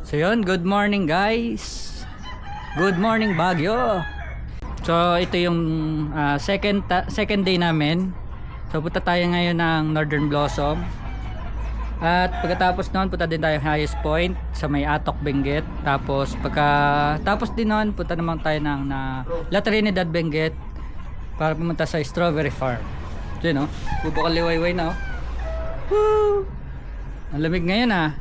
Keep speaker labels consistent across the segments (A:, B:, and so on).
A: So yun, good morning guys. Good morning Baguio. So ito yung second day namin. So punta tayo ngayon ng Northern Blossom. At pagkatapos noon, punta din tayo highest point sa may Atok Benguet. Tapos pagkatapos din noon, punta naman tayo ng La Trinidad Benguet para pumunta sa Strawberry Farm. So yun, bubukal liwayway na. Woo! Ang lamig ngayon ah.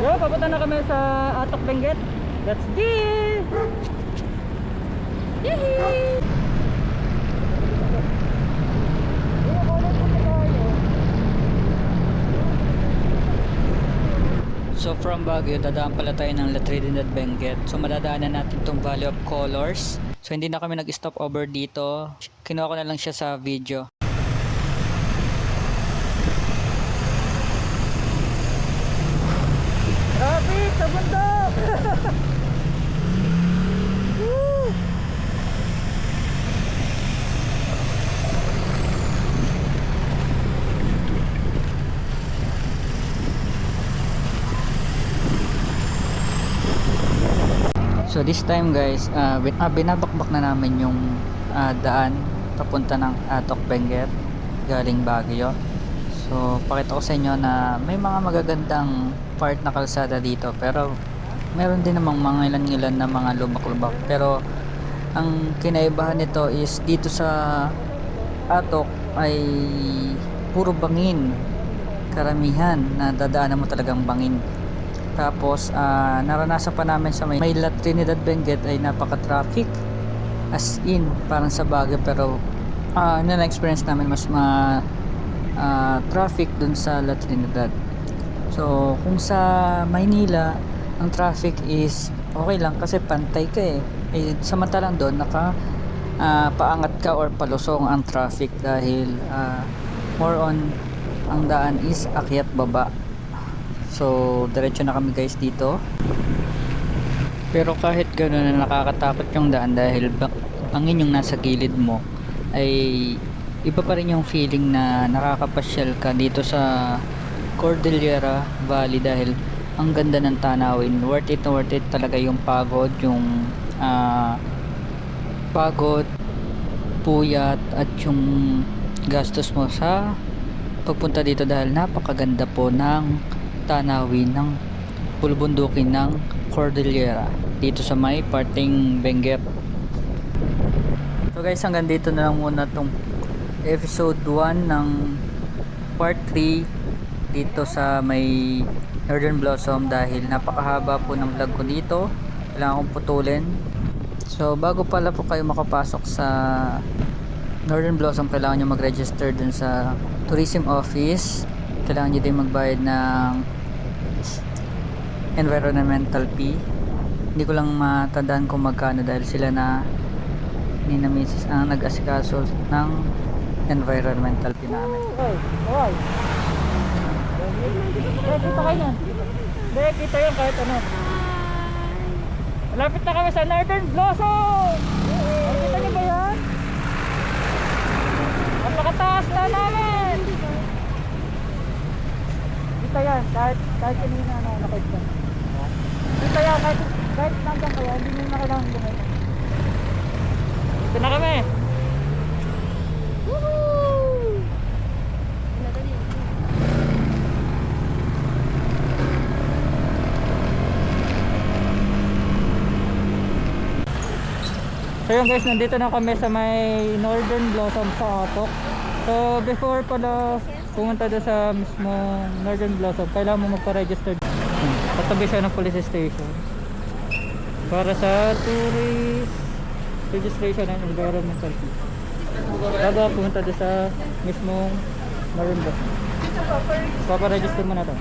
A: Yo, papunta na kami sa Atok Benguet. Let's go! Yee! So from Baguio, dadaan pala tayo ng La Trinidad Benguet. So madadaanan natin itong Valley of Colors. So hindi na kami nag-stop over dito. Kinuha ko na lang siya sa video. Traffic sa bundok! Woo! So this time guys, binabakbak na namin yung daan papunta ng Atok Benguet galing Baguio. So pakita ko sa inyo na may mga magagandang part na kalsada dito, pero meron din namang mga ilan-ilan na mga lubak-lubak. Pero ang kinaibahan nito is dito sa Atok ay puro bangin, karamihan na dadaanan mo talagang bangin. Tapos naranasan pa namin sa may La Trinidad Benguet ay napaka-traffic, as in parang sa Baguio, pero na-experience namin mas traffic dun sa La Trinidad. So kung sa Maynila ang traffic is okay lang kasi pantay ka samantalang doon paangat ka or palusong ang traffic dahil more on ang daan is akyat baba. So diretso na kami guys dito. Pero kahit gano'n na nakakatakot yung daan dahil bangin yung nasa gilid mo, ay iba pa rin yung feeling na nakakapasyal ka dito sa Cordillera Valley dahil ang ganda ng tanawin. Worth it na worth it talaga yung pagod, puyat at yung gastos mo sa pagpunta dito dahil napakaganda po ng tanawin ng bulubundukin ng Cordillera dito sa may parting Benguet. So guys, hanggang dito na lang muna tong episode 1 ng part 3 dito sa may Northern Blossom dahil napakahaba po ng vlog ko dito. Kailangan kong putulin. So bago pala po kayo makapasok sa Northern Blossom, kailangan nyo mag-register dun sa tourism office. Kailangan nyo din magbayad ng environmental fee. Hindi ko lang matandaan kung magkano dahil sila ni na misis ang nag-asikaso ng environmental fee namin. Okay. Kita kayo yan. Hindi, kita yun kahit ano. Malapit na kami sa Northern Blossom! Kita nyo ba yan? Napakataas na namin! Kita yan, kahit kanina nakita. Kita yan, kahit nandang kaya, hindi nyo na kailangan gumita. Ito na kami! Woohoo! So yun guys, nandito na kami sa may Northern Blossom sa Atok. So before pala pumunta doon sa mismo Northern Blossom, kailangan mo magpa-register. Katabi siya ng police station para sa tourist registration and environmental fee. Bago pumunta doon sa mismo Northern Blossom, papa-register mo na to.